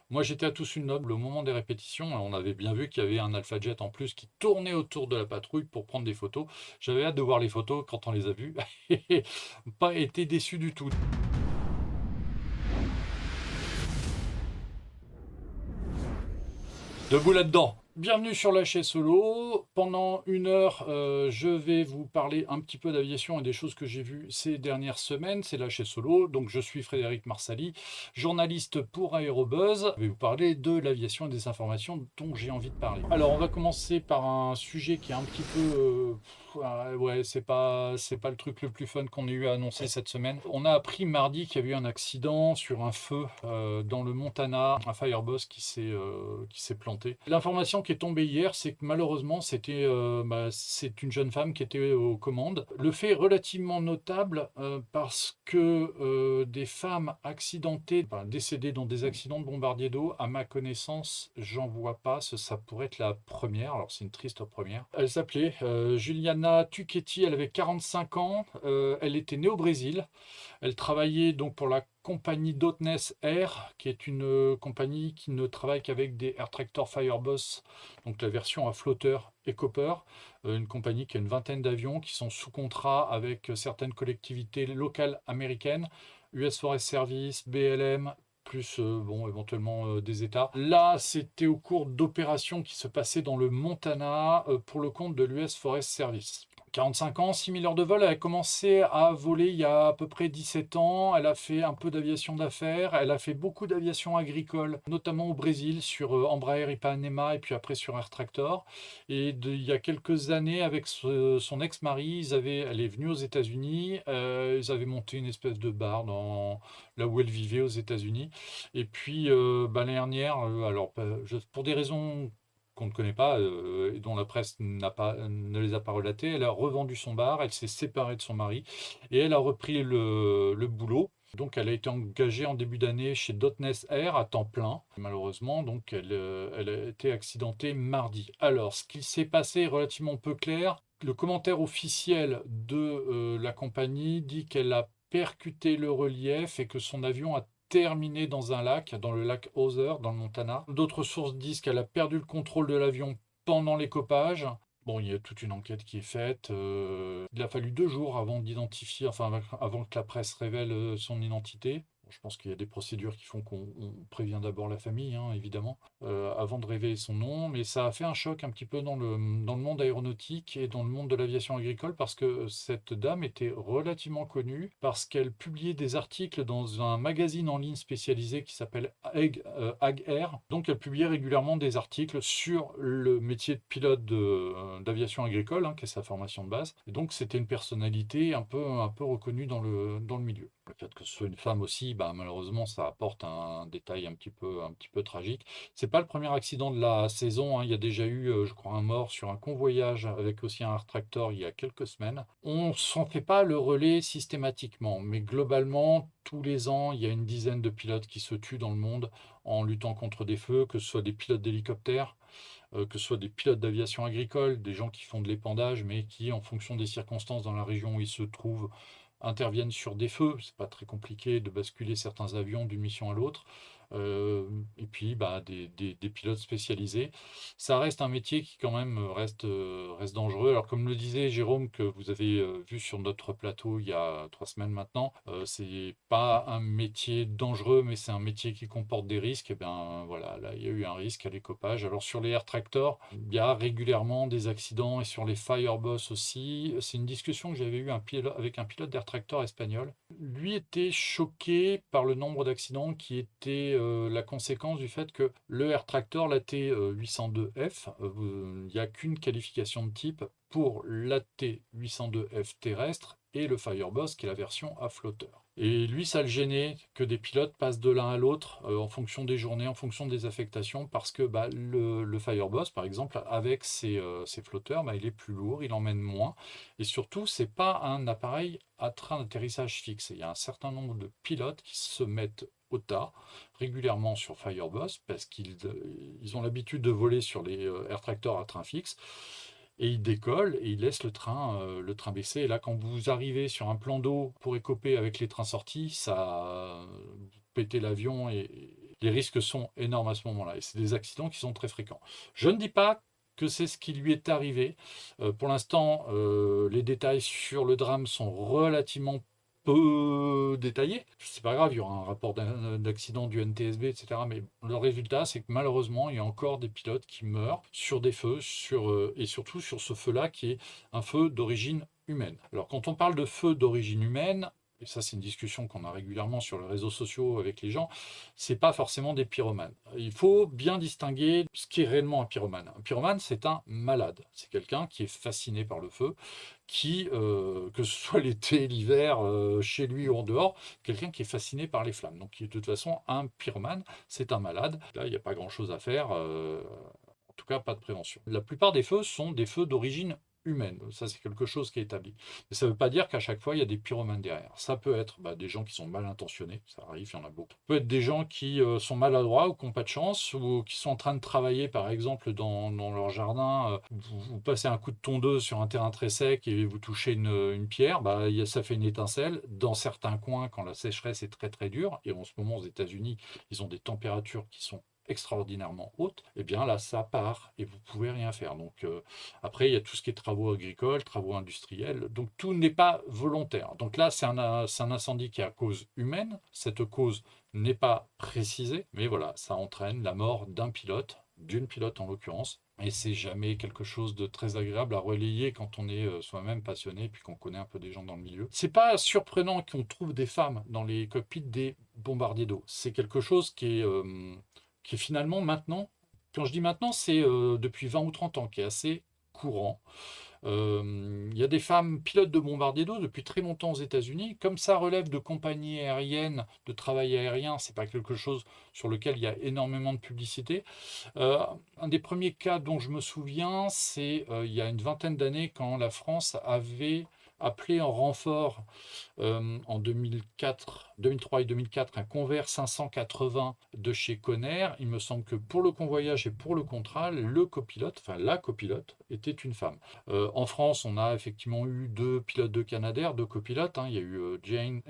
Moi, j'étais à tous une noble au moment des répétitions. On avait bien vu qu'il y avait un Alpha Jet en plus qui tournait autour de la patrouille pour prendre des photos. J'avais hâte de voir les photos quand on les a vues. Pas été déçu du tout. Debout là-dedans. Bienvenue sur Lâcher Solo. Pendant une heure, je vais vous parler un petit peu d'aviation et des choses que j'ai vues ces dernières semaines. C'est Lâcher Solo. Donc, je suis Frédéric Marsali, journaliste pour Aérobuzz. Je vais vous parler de l'aviation et des informations dont j'ai envie de parler. Alors, on va commencer par un sujet qui est un petit peu. Ouais, c'est pas le truc le plus fun qu'on ait eu à annoncer cette semaine. On a appris mardi qu'il y avait eu un accident sur un feu dans le Montana, un Firebus qui s'est planté. L'information qui est tombée hier, c'est que malheureusement, c'est une jeune femme qui était aux commandes. Le fait est relativement notable parce que des femmes accidentées, enfin, décédées dans des accidents de bombardier d'eau, à ma connaissance, j'en vois pas. Ça pourrait être la première. Alors, c'est une triste première. Elle s'appelait Juliana Tuchetti, elle avait 45 ans. Elle était née au Brésil. Elle travaillait donc pour la compagnie Dotness Air, qui est une compagnie qui ne travaille qu'avec des Air Tractor Firebus, donc la version à flotteur et Copper, une compagnie qui a une vingtaine d'avions qui sont sous contrat avec certaines collectivités locales américaines, US Forest Service, BLM, plus bon, éventuellement des États. Là, c'était au cours d'opérations qui se passaient dans le Montana pour le compte de l'US Forest Service. 45 ans, 6000 heures de vol. Elle a commencé à voler il y a à peu près 17 ans. Elle a fait un peu d'aviation d'affaires. Elle a fait beaucoup d'aviation agricole, notamment au Brésil, sur Embraer Ipanema et puis après sur Air Tractor. Et il y a quelques années, avec son ex-mari, elle est venue aux États-Unis. Ils avaient monté une espèce de bar là où elle vivait aux États-Unis. Et puis, l'année dernière, alors, pour des raisons qu'on ne connaît pas et dont la presse ne les a pas relatées. Elle a revendu son bar, elle s'est séparée de son mari et elle a repris le boulot. Donc elle a été engagée en début d'année chez Dotness Air à temps plein. Malheureusement, donc elle a été accidentée mardi. Alors, ce qui s'est passé est relativement peu clair. Le commentaire officiel de la compagnie dit qu'elle a percuté le relief et que son avion a terminé dans un lac, dans le lac Other, dans le Montana. D'autres sources disent qu'elle a perdu le contrôle de l'avion pendant l'écopage. Bon, il y a toute une enquête qui est faite. Il a fallu 2 jours avant d'identifier, enfin avant que la presse révèle son identité. Bon, je pense qu'il y a des procédures qui font qu'on prévient d'abord la famille, hein, évidemment, avant de révéler son nom. Mais ça a fait un choc un petit peu dans le monde aéronautique et dans le monde de l'aviation agricole parce que cette dame était relativement connue, parce qu'elle publiait des articles dans un magazine en ligne spécialisé qui s'appelle Ag Air. Donc elle publiait régulièrement des articles sur le métier de pilote d'aviation agricole, hein, qui est sa formation de base. Et donc c'était une personnalité un peu reconnue dans le milieu. Le fait que ce soit une femme aussi, bah, malheureusement, ça apporte un détail un petit peu tragique. C'est pas le premier accident de la saison, hein. Il y a déjà eu, je crois, un mort sur un convoyage avec aussi un Air Tractor il y a quelques semaines. On s'en fait pas le relais systématiquement, mais globalement, tous les ans, il y a une dizaine de pilotes qui se tuent dans le monde en luttant contre des feux, que ce soit des pilotes d'hélicoptères, que ce soit des pilotes d'aviation agricole, des gens qui font de l'épandage, mais qui, en fonction des circonstances dans la région où ils se trouvent, interviennent sur des feux. C'est pas très compliqué de basculer certains avions d'une mission à l'autre. Et puis bah, des pilotes spécialisés. Ça reste un métier qui quand même reste dangereux. Alors comme le disait Jérôme, que vous avez vu sur notre plateau il y a 3 semaines maintenant, c'est pas un métier dangereux, mais c'est un métier qui comporte des risques. Et bien voilà, là il y a eu un risque à l'écopage. Alors sur les Air Tractor, il y a régulièrement des accidents et sur les Firebus aussi. C'est une discussion que j'avais eue avec un pilote d'Air Tractor espagnol. Lui était choqué par le nombre d'accidents qui étaient la conséquence du fait que le Air Tractor, l'AT 802F, il n'y a qu'une qualification de type pour l'AT 802F terrestre et le Firebus qui est la version à flotteur. Et lui, ça le gênait que des pilotes passent de l'un à l'autre en fonction des journées, en fonction des affectations, parce que bah, le Firebus, par exemple, avec ses flotteurs, bah, il est plus lourd, il emmène moins. Et surtout, c'est pas un appareil à train d'atterrissage fixe. Il y a un certain nombre de pilotes qui se mettent au tas régulièrement sur Firebus parce qu'ils ont l'habitude de voler sur les Air Tractor à train fixe et ils décollent et ils laissent le train baisser. Et là, quand vous arrivez sur un plan d'eau pour écoper avec les trains sortis, ça vous pétez l'avion les risques sont énormes à ce moment-là. Et c'est des accidents qui sont très fréquents. Je ne dis pas que c'est ce qui lui est arrivé. Pour l'instant, les détails sur le drame sont relativement peu détaillés. C'est pas grave, il y aura un rapport d'accident du NTSB, etc. Mais le résultat, c'est que malheureusement, il y a encore des pilotes qui meurent sur des feux, et surtout sur ce feu-là qui est un feu d'origine humaine. Alors quand on parle de feu d'origine humaine, et ça c'est une discussion qu'on a régulièrement sur les réseaux sociaux avec les gens, c'est pas forcément des pyromanes. Il faut bien distinguer ce qui est réellement un pyromane. Un pyromane, c'est un malade. C'est quelqu'un qui est fasciné par le feu, que ce soit l'été, l'hiver, chez lui ou en dehors, quelqu'un qui est fasciné par les flammes. Donc, de toute façon, un pyromane, c'est un malade. Là, il n'y a pas grand-chose à faire. En tout cas, pas de prévention. La plupart des feux sont des feux d'origine humaine. Ça, c'est quelque chose qui est établi. Mais ça ne veut pas dire qu'à chaque fois, il y a des pyromanes derrière. Ça peut être des gens qui sont mal intentionnés. Ça arrive, il y en a beaucoup. Ça peut être des gens qui sont maladroits ou qui n'ont pas de chance ou qui sont en train de travailler, par exemple, dans leur jardin. Vous passez un coup de tondeuse sur un terrain très sec et vous touchez une pierre. Ça fait une étincelle. Dans certains coins, quand la sécheresse est très très dure, et en ce moment aux États-Unis, ils ont des températures qui sont extraordinairement haute, et bien là ça part et vous pouvez rien faire. Donc après il y a tout ce qui est travaux agricoles, travaux industriels, donc tout n'est pas volontaire. Donc là c'est un incendie qui est à cause humaine, cette cause n'est pas précisée, mais voilà, ça entraîne la mort d'un pilote, d'une pilote en l'occurrence, et c'est jamais quelque chose de très agréable à relayer quand on est soi-même passionné et puis qu'on connaît un peu des gens dans le milieu. C'est pas surprenant qu'on trouve des femmes dans les cockpits des bombardiers d'eau. C'est quelque chose qui est finalement maintenant, quand je dis maintenant, c'est depuis 20 ou 30 ans, qui est assez courant. Il y a des femmes pilotes de bombardiers d'eau depuis très longtemps aux États-Unis. Comme ça relève de compagnies aériennes, de travail aérien, c'est pas quelque chose sur lequel il y a énormément de publicité. Un des premiers cas dont je me souviens, c'est il y a une vingtaine d'années quand la France avait appelé en renfort en 2004, 2003 et 2004 un Convair 580 de chez Convair. Il me semble que pour le convoyage et pour le Contral, le copilote, enfin la copilote, était une femme. En France, on a effectivement eu 2 pilotes de Canadair, 2 copilotes. Il y a eu Jeanne,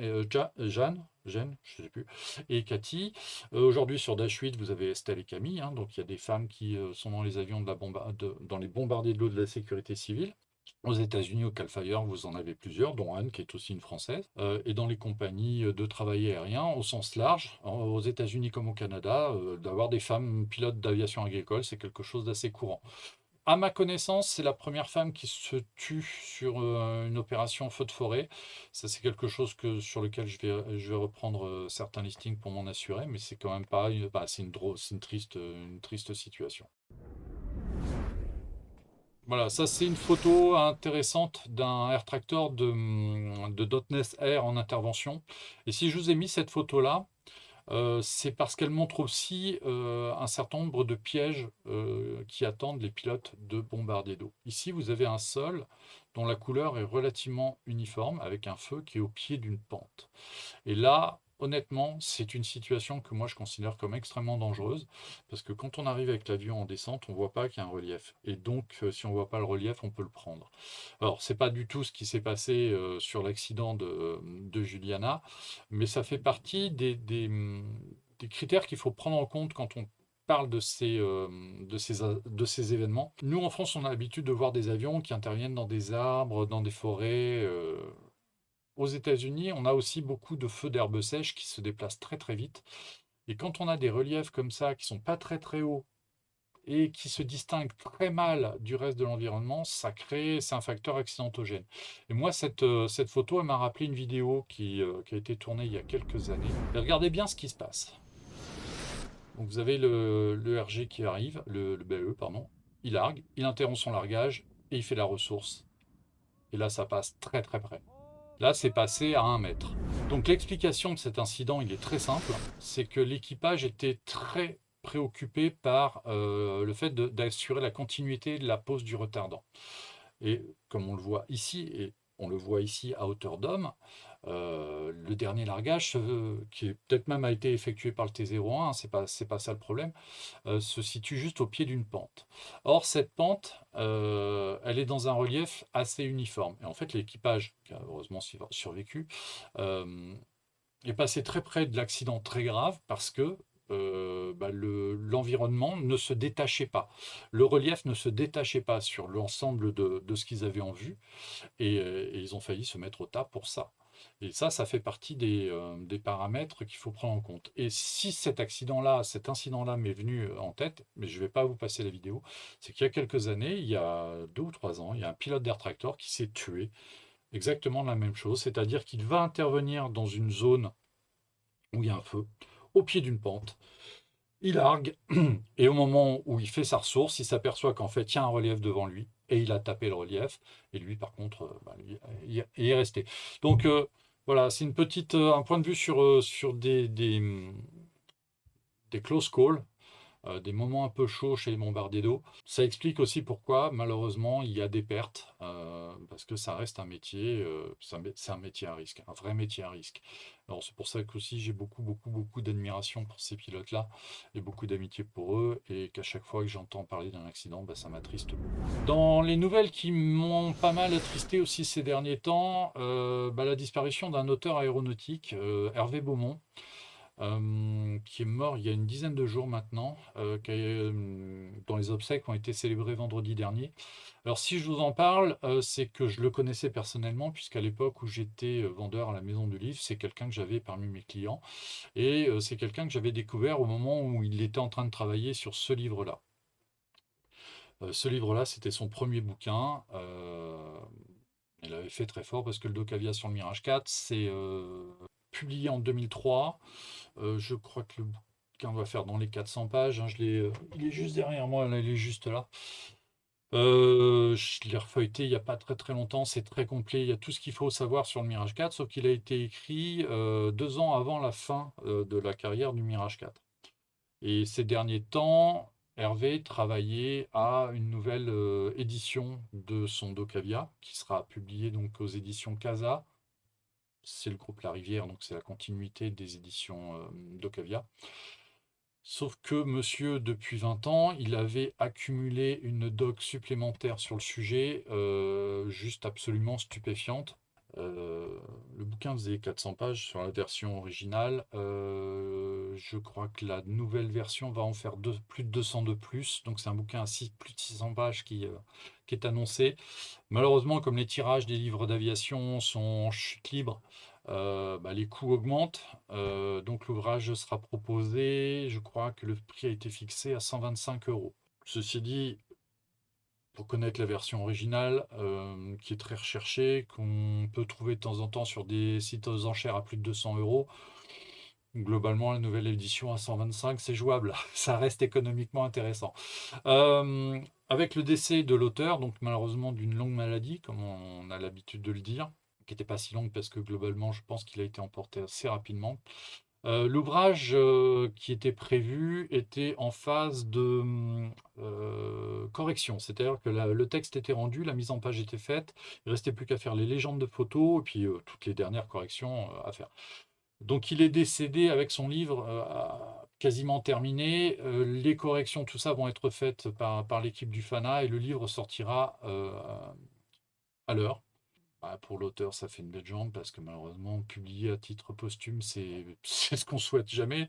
je ne sais plus, et Cathy. Aujourd'hui, sur Dash 8, vous avez Estelle et Camille. Donc, il y a des femmes qui sont dans les avions dans les bombardiers de l'eau de la sécurité civile. Aux États-Unis, au Cal Fire, vous en avez plusieurs, dont Anne, qui est aussi une Française. Et dans les compagnies de travail aérien, au sens large, aux États-Unis comme au Canada, d'avoir des femmes pilotes d'aviation agricole, c'est quelque chose d'assez courant. À ma connaissance, c'est la première femme qui se tue sur une opération feu de forêt. Ça, c'est quelque chose sur lequel je vais reprendre certains listings pour m'en assurer, mais c'est quand même pas, c'est une triste situation. Voilà, ça c'est une photo intéressante d'un Air Tractor de Dotnest Air en intervention. Et si je vous ai mis cette photo-là, c'est parce qu'elle montre aussi un certain nombre de pièges qui attendent les pilotes de bombardiers d'eau. Ici, vous avez un sol dont la couleur est relativement uniforme, avec un feu qui est au pied d'une pente. Et là, honnêtement, c'est une situation que moi je considère comme extrêmement dangereuse, parce que quand on arrive avec l'avion en descente, on ne voit pas qu'il y a un relief. Et donc, si on ne voit pas le relief, on peut le prendre. Alors, c'est pas du tout ce qui s'est passé sur l'accident de Juliana, mais ça fait partie des critères qu'il faut prendre en compte quand on parle de ces événements. Nous, en France, on a l'habitude de voir des avions qui interviennent dans des arbres, dans des forêts. Aux États-Unis, on a aussi beaucoup de feux d'herbe sèche qui se déplacent très très vite. Et quand on a des reliefs comme ça, qui sont pas très très hauts et qui se distinguent très mal du reste de l'environnement, c'est un facteur accidentogène. Et moi, cette photo, elle m'a rappelé une vidéo qui a été tournée il y a quelques années. Et regardez bien ce qui se passe. Donc vous avez le RG qui arrive, le BE, pardon, il largue, il interrompt son largage et il fait la ressource. Et là, ça passe très très près. Là, c'est passé à 1 mètre. Donc l'explication de cet incident, il est très simple. C'est que l'équipage était très préoccupé par le fait d'assurer la continuité de la pose du retardant. Et comme on le voit ici, et on le voit ici à hauteur d'homme, le dernier largage, qui peut-être même a été effectué par le T01, c'est pas ça le problème, se situe juste au pied d'une pente. Or, cette pente, elle est dans un relief assez uniforme. Et en fait, l'équipage, qui a heureusement survécu, est passé très près de l'accident très grave parce que l'environnement ne se détachait pas. Le relief ne se détachait pas sur l'ensemble de ce qu'ils avaient en vue, et ils ont failli se mettre au tas pour ça. Et ça fait partie des paramètres qu'il faut prendre en compte. Et si cet incident-là m'est venu en tête, mais je ne vais pas vous passer la vidéo, c'est qu'il y a quelques années, il y a 2 ou 3 ans, il y a un pilote d'Air Tractor qui s'est tué. Exactement la même chose, c'est-à-dire qu'il va intervenir dans une zone où il y a un feu, au pied d'une pente. Il largue, et au moment où il fait sa ressource, il s'aperçoit qu'en fait, il y a un relief devant lui, et il a tapé le relief, et lui, par contre, lui, il est resté. Donc, voilà, c'est un point de vue sur des close calls, des moments un peu chauds chez les bombardiers d'eau. Ça explique aussi pourquoi, malheureusement, il y a des pertes, parce que ça reste un métier, c'est un métier à risque, un vrai métier à risque. Alors c'est pour ça qu'aussi j'ai beaucoup, beaucoup, beaucoup d'admiration pour ces pilotes-là, et beaucoup d'amitié pour eux, et qu'à chaque fois que j'entends parler d'un accident, ça m'attriste beaucoup. Dans les nouvelles qui m'ont pas mal attristé aussi ces derniers temps, la disparition d'un auteur aéronautique, Hervé Beaumont, qui est mort il y a une dizaine de jours maintenant, dont les obsèques ont été célébrées vendredi dernier. Alors si je vous en parle, c'est que je le connaissais personnellement, puisqu'à l'époque où j'étais vendeur à la Maison du Livre, c'est quelqu'un que j'avais parmi mes clients, et c'est quelqu'un que j'avais découvert au moment où il était en train de travailler sur ce livre-là. Ce livre-là, c'était son premier bouquin. Il avait fait très fort parce que le Docavia sur le Mirage 4, c'est publié en 2003. Je crois que le bouquin va faire dans les 400 pages, hein. Il est juste derrière moi, là, il est juste là. Je l'ai refeuilleté il n'y a pas très très longtemps, c'est très complet, il y a tout ce qu'il faut savoir sur le Mirage 4, sauf qu'il a été écrit 2 ans avant la fin de la carrière du Mirage 4. Et ces derniers temps, Hervé travaillait à une nouvelle édition de son Docavia, qui sera publiée donc aux éditions Casa. C'est le groupe La Rivière, donc c'est la continuité des éditions d'Ocavia. Sauf que monsieur, depuis 20 ans, il avait accumulé une doc supplémentaire sur le sujet, juste absolument stupéfiante. Le bouquin faisait 400 pages sur la version originale. Je crois que la nouvelle version va en faire plus de 200 de plus. Donc c'est un bouquin à plus de 600 pages qui est annoncé. Malheureusement, comme les tirages des livres d'aviation sont en chute libre, les coûts augmentent. Donc l'ouvrage sera proposé, je crois que le prix a été fixé à 125 euros. Ceci dit, pour connaître la version originale, qui est très recherchée, qu'on peut trouver de temps en temps sur des sites aux enchères à plus de 200 euros, globalement, la nouvelle édition à 125, c'est jouable. Ça reste économiquement intéressant. Avec le décès de l'auteur, donc malheureusement d'une longue maladie, comme on a l'habitude de le dire, qui n'était pas si longue parce que globalement, je pense qu'il a été emporté assez rapidement. L'ouvrage qui était prévu était en phase de correction, c'est-à-dire que le texte était rendu, la mise en page était faite, il ne restait plus qu'à faire les légendes de photos et puis toutes les dernières corrections à faire. Donc il est décédé avec son livre quasiment terminé. Les corrections, tout ça vont être faites par l'équipe du FANA, et le livre sortira à l'heure. Pour l'auteur, ça fait une belle jambe parce que malheureusement, publier à titre posthume, c'est ce qu'on souhaite jamais.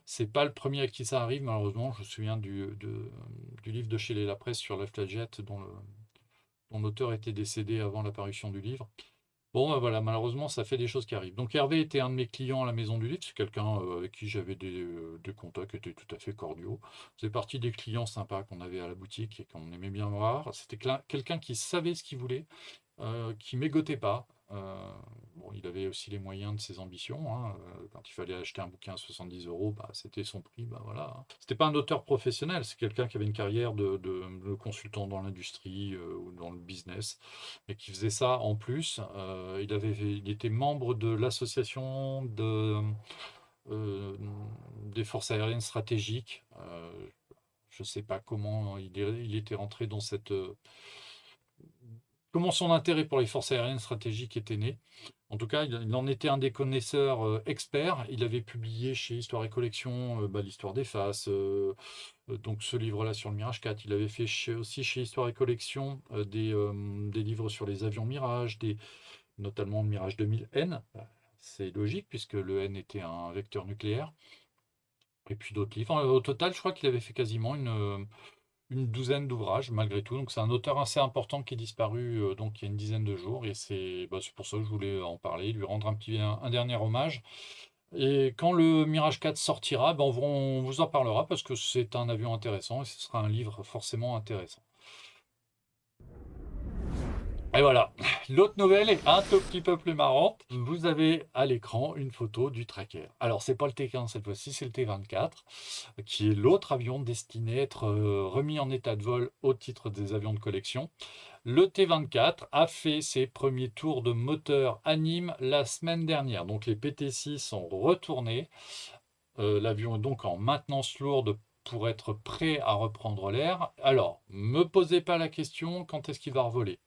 C'est pas le premier à qui ça arrive, malheureusement. Je me souviens du livre de chez La Presse sur la flagette, dont l'auteur était décédé avant l'apparition du livre. Bon, voilà, malheureusement, ça fait des choses qui arrivent. Donc Hervé était un de mes clients à la Maison du Livre, c'est quelqu'un avec qui j'avais des contacts qui étaient tout à fait cordiaux. C'est partie des clients sympas qu'on avait à la boutique et qu'on aimait bien voir. C'était quelqu'un qui savait ce qu'il voulait, qui mégotait pas. Bon, il avait aussi les moyens de ses ambitions, hein. Quand il fallait acheter un bouquin à 70 euros, c'était son prix. Voilà, hein. C'était pas un auteur professionnel, c'est quelqu'un qui avait une carrière de consultant dans l'industrie ou dans le business, et qui faisait ça en plus. Il était membre de l'association euh, des forces aériennes stratégiques. Je ne sais pas comment il était rentré dans comment son intérêt pour les forces aériennes stratégiques était né. En tout cas, il en était un des connaisseurs experts. Il avait publié chez Histoire et Collection l'histoire des faces, donc ce livre-là sur le Mirage 4. Il avait fait aussi chez Histoire et Collection des livres sur les avions Mirage, notamment le Mirage 2000N. C'est logique puisque le N était un vecteur nucléaire. et puis d'autres livres. Au total, je crois qu'il avait fait quasiment une douzaine d'ouvrages malgré tout. Donc c'est un auteur assez important qui est disparu donc il y a une dizaine de jours. Et c'est pour ça que je voulais en parler, lui rendre un dernier hommage. Et quand le Mirage 4 sortira, ben on vous en parlera parce que c'est un avion intéressant et ce sera un livre forcément intéressant. Et voilà, l'autre nouvelle est un tout petit peu plus marrante. Vous avez à l'écran une photo du Tracker. Alors, c'est pas le T15 cette fois-ci, c'est le T24, qui est l'autre avion destiné à être remis en état de vol au titre des avions de collection. Le T24 a fait ses premiers tours de moteur à Nîmes la semaine dernière. Donc, les PT6 sont retournés. L'avion est donc en maintenance lourde pour être prêt à reprendre l'air. Alors, me posez pas la question quand est-ce qu'il va revoler.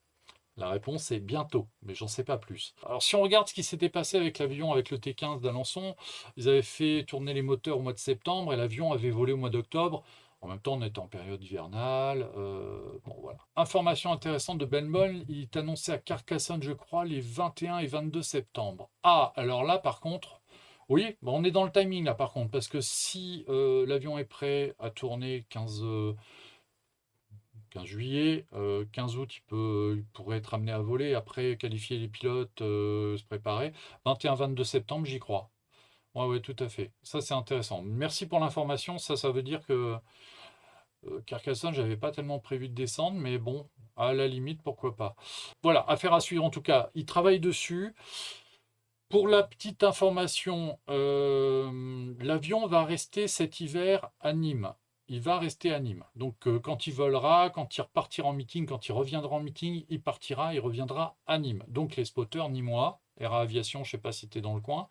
La réponse est bientôt, mais j'en sais pas plus. Alors si on regarde ce qui s'était passé avec l'avion, avec le T15 d'Alençon, ils avaient fait tourner les moteurs au mois de septembre et l'avion avait volé au mois d'octobre. En même temps, on était en période hivernale. Bon, voilà. Information intéressante de Ben Boll, il est annoncé à Carcassonne, je crois, les 21 et 22 septembre. Ah, alors là, par contre, oui, bon, on est dans le timing là, par contre, parce que si l'avion est prêt à tourner 15 juillet, 15 août, il pourrait être amené à voler, après qualifier les pilotes, se préparer. 21-22 septembre, j'y crois. Ouais, ouais, tout à fait. Ça, c'est intéressant. Merci pour l'information. Ça veut dire que Carcassonne, j'avais pas tellement prévu de descendre, mais bon, à la limite, pourquoi pas. Voilà, affaire à suivre en tout cas. Il travaille dessus. Pour la petite information, l'avion va rester cet hiver à Nîmes. Il va rester à Nîmes. Donc quand il volera, quand il repartira en meeting, quand il reviendra en meeting, il reviendra à Nîmes. Donc les spotters nîmois, Air Aviation, je ne sais pas si tu es dans le coin,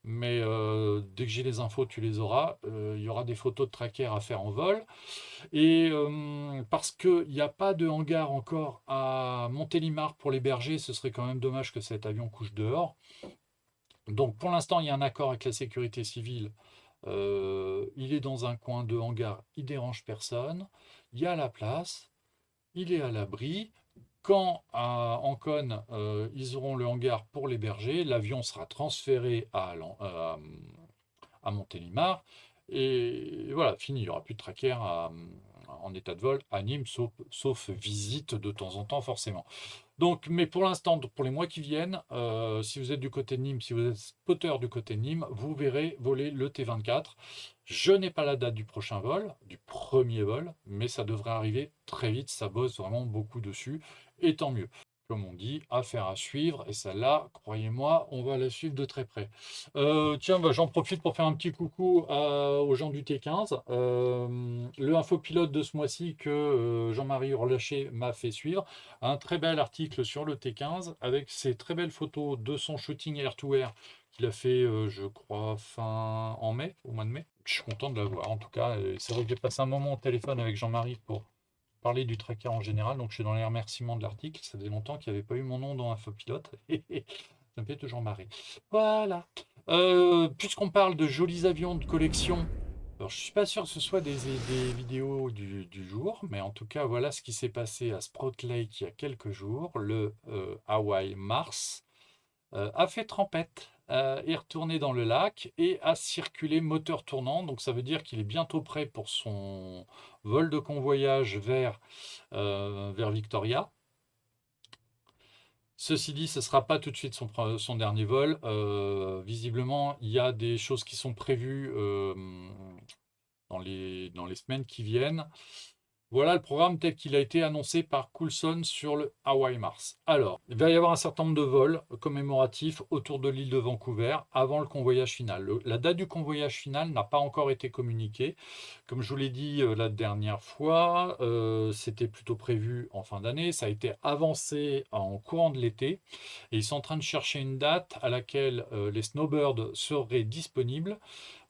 mais dès que j'ai les infos, tu les auras. Il y aura des photos de tracker à faire en vol. Et parce qu'il n'y a pas de hangar encore à Montélimar pour l'héberger, ce serait quand même dommage que cet avion couche dehors. Donc pour l'instant, il y a un accord avec la sécurité civile. Il est dans un coin de hangar, il dérange personne. Il y a la place, il est à l'abri. Quand à Ancône, ils auront le hangar pour l'héberger, l'avion sera transféré à Montélimar. Et voilà, fini, il n'y aura plus de tracker en état de vol à Nîmes, sauf visite de temps en temps, forcément. Donc, mais pour l'instant, pour les mois qui viennent, si vous êtes du côté de Nîmes, si vous êtes spotter du côté de Nîmes, vous verrez voler le T24. Je n'ai pas la date du prochain vol, du premier vol, mais ça devrait arriver très vite. Ça bosse vraiment beaucoup dessus, et tant mieux. Comme on dit, affaire à suivre, et celle-là, croyez-moi, on va la suivre de très près. Tiens, bah, j'en profite pour faire un petit coucou aux gens du T15. Le infopilote de ce mois-ci que Jean-Marie Relâché m'a fait suivre. Un très bel article sur le T15 avec ces très belles photos de son shooting air-to-air qu'il a fait, je crois, au mois de mai. Je suis content de l'avoir en tout cas. C'est vrai que j'ai passé un moment au téléphone avec Jean-Marie pour parler du tracker en général, donc je suis dans les remerciements de l'article. Ça faisait longtemps qu'il n'y avait pas eu mon nom dans Infopilote. Ça me fait toujours marrer. Voilà. Puisqu'on parle de jolis avions de collection, alors je suis pas sûr que ce soit des vidéos du jour, mais en tout cas, voilà ce qui s'est passé à Sprout Lake il y a quelques jours. Le Hawaii Mars a fait trempette, est retourné dans le lac et a circulé moteur tournant. Donc ça veut dire qu'il est bientôt prêt pour son vol de convoyage vers Victoria. Ceci dit, ce ne sera pas tout de suite son dernier vol. Visiblement, il y a des choses qui sont prévues dans les semaines qui viennent. Voilà le programme tel qu'il a été annoncé par Coulson sur le Hawaii Mars. Alors, il va y avoir un certain nombre de vols commémoratifs autour de l'île de Vancouver avant le convoyage final. La date du convoyage final n'a pas encore été communiquée. Comme je vous l'ai dit la dernière fois, c'était plutôt prévu en fin d'année. Ça a été avancé en courant de l'été. Et ils sont en train de chercher une date à laquelle les snowbirds seraient disponibles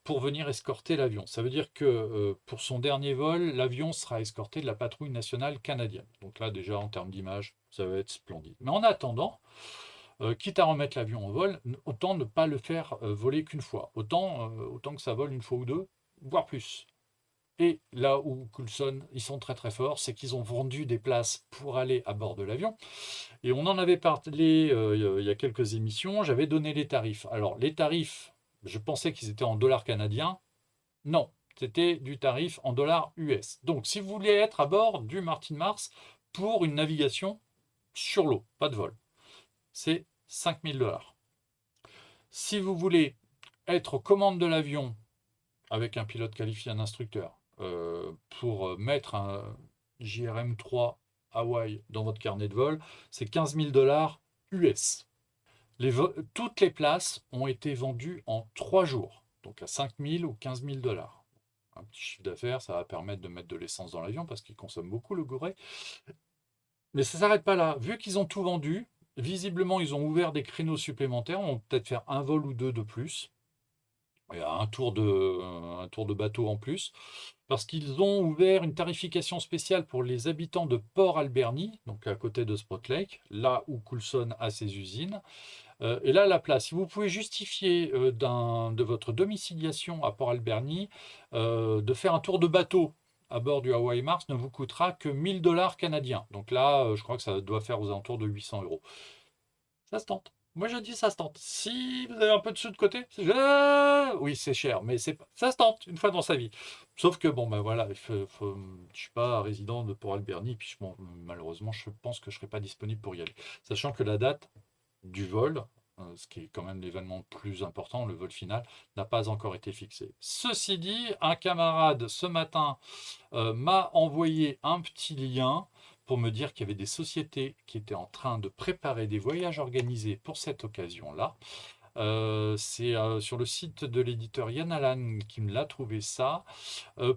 pour venir escorter l'avion. Ça veut dire que pour son dernier vol, l'avion sera escorté de la patrouille nationale canadienne. Donc là, déjà, en termes d'image, ça va être splendide. Mais en attendant, quitte à remettre l'avion en vol, autant ne pas le faire voler qu'une fois. Autant que ça vole une fois ou deux, voire plus. Et là où Coulson, ils sont très très forts, c'est qu'ils ont vendu des places pour aller à bord de l'avion. Et on en avait parlé il y a quelques émissions, j'avais donné les tarifs. Alors les tarifs, je pensais qu'ils étaient en dollars canadiens. Non, C'était du tarif en dollars US. Donc, si vous voulez être à bord du Martin Mars pour une navigation sur l'eau, pas de vol, c'est 5 000 $. Si vous voulez être aux commandes de l'avion avec un pilote qualifié, un instructeur, pour mettre un JRM-3 Hawaï dans votre carnet de vol, c'est 15 000 $ US. Toutes les places ont été vendues en 3 jours, donc à 5 000 ou 15 000 $. Un petit chiffre d'affaires, ça va permettre de mettre de l'essence dans l'avion parce qu'il consomme beaucoup le Gorée. Mais ça ne s'arrête pas là. Vu qu'ils ont tout vendu, visiblement ils ont ouvert des créneaux supplémentaires. On va peut-être faire un vol ou deux de plus. Il y a un tour de bateau en plus. Parce qu'ils ont ouvert une tarification spéciale pour les habitants de Port Alberni, donc à côté de Sprott Lake, là où Coulson a ses usines. Et là, la place, si vous pouvez justifier de votre domiciliation à Port Alberni, de faire un tour de bateau à bord du Hawaii Mars ne vous coûtera que 1 000 $ canadiens. Donc là, je crois que ça doit faire aux alentours de 800 euros. Ça se tente. Moi, je dis ça se tente. Si vous avez un peu de sous de côté, oui, c'est cher, mais ça se tente une fois dans sa vie. Sauf que, bon, ben voilà, je ne suis pas résident de Port Alberni, puis bon, malheureusement, je pense que je ne serai pas disponible pour y aller. Sachant que la date du vol, ce qui est quand même l'événement le plus important, le vol final, n'a pas encore été fixé. Ceci dit, un camarade ce matin m'a envoyé un petit lien pour me dire qu'il y avait des sociétés qui étaient en train de préparer des voyages organisés pour cette occasion-là. C'est sur le site de l'éditeur Yann Allan qui me l'a trouvé ça.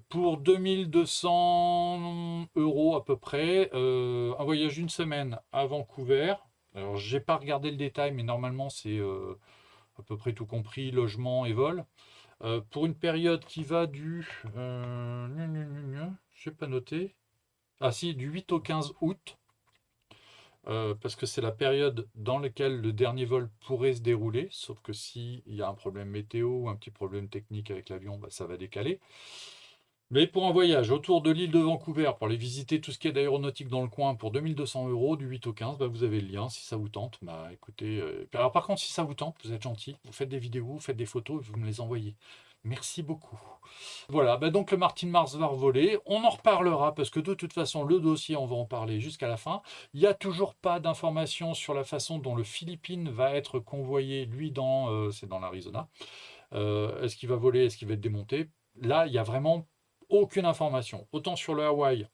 Pour 2200 € à peu près, un voyage d'une semaine à Vancouver. Alors, j'ai pas regardé le détail, mais normalement, c'est à peu près tout compris, logement et vol. Pour une période qui va du... je n'ai pas noté. Ah si, du 8 au 15 août, parce que c'est la période dans laquelle le dernier vol pourrait se dérouler, sauf que s'il y a un problème météo ou un petit problème technique avec l'avion, bah, ça va décaler. Mais pour un voyage autour de l'île de Vancouver, pour aller visiter tout ce qui est d'aéronautique dans le coin, pour 2200 € du 8 au 15, bah, vous avez le lien si ça vous tente. Bah écoutez, alors par contre, si ça vous tente, vous êtes gentil, vous faites des vidéos, vous faites des photos et vous me les envoyez. Merci beaucoup. Voilà, bah donc le Martin Mars va revoler. On en reparlera parce que de toute façon, le dossier, on va en parler jusqu'à la fin. Il n'y a toujours pas d'informations sur la façon dont le Philippines va être convoyé, lui, c'est dans l'Arizona. Est-ce qu'il va voler, est-ce qu'il va être démonté? Là, il y a vraiment aucune information. Autant sur le Hawaï,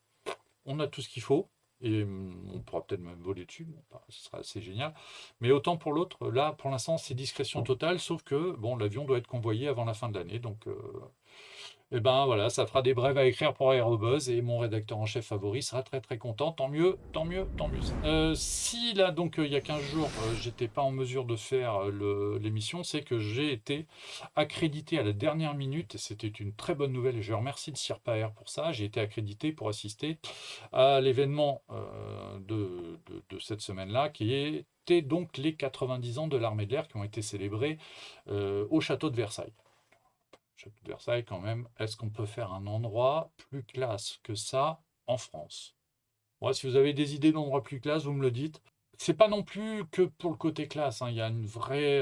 on a tout ce qu'il faut. Et on pourra peut-être même voler dessus, bon, bah, ce sera assez génial. Mais autant pour l'autre, là, pour l'instant, c'est discrétion totale, sauf que bon, l'avion doit être convoyé avant la fin de l'année. Donc, et ben voilà, ça fera des brèves à écrire pour Aérobuzz et mon rédacteur en chef favori sera très très content. Tant mieux, tant mieux, tant mieux. Si là, donc, il y a 15 jours, j'étais pas en mesure de faire l'émission, c'est que j'ai été accrédité à la dernière minute et c'était une très bonne nouvelle et je remercie le CIRPA Air pour ça. J'ai été accrédité pour assister à l'événement de cette semaine-là qui était donc les 90 ans de l'armée de l'air qui ont été célébrés au château de Versailles. Château de Versailles, quand même, est-ce qu'on peut faire un endroit plus classe que ça en France? Moi, si vous avez des idées d'endroits plus classe, vous me le dites. C'est pas non plus que pour le côté classe, hein. Il y a un vrai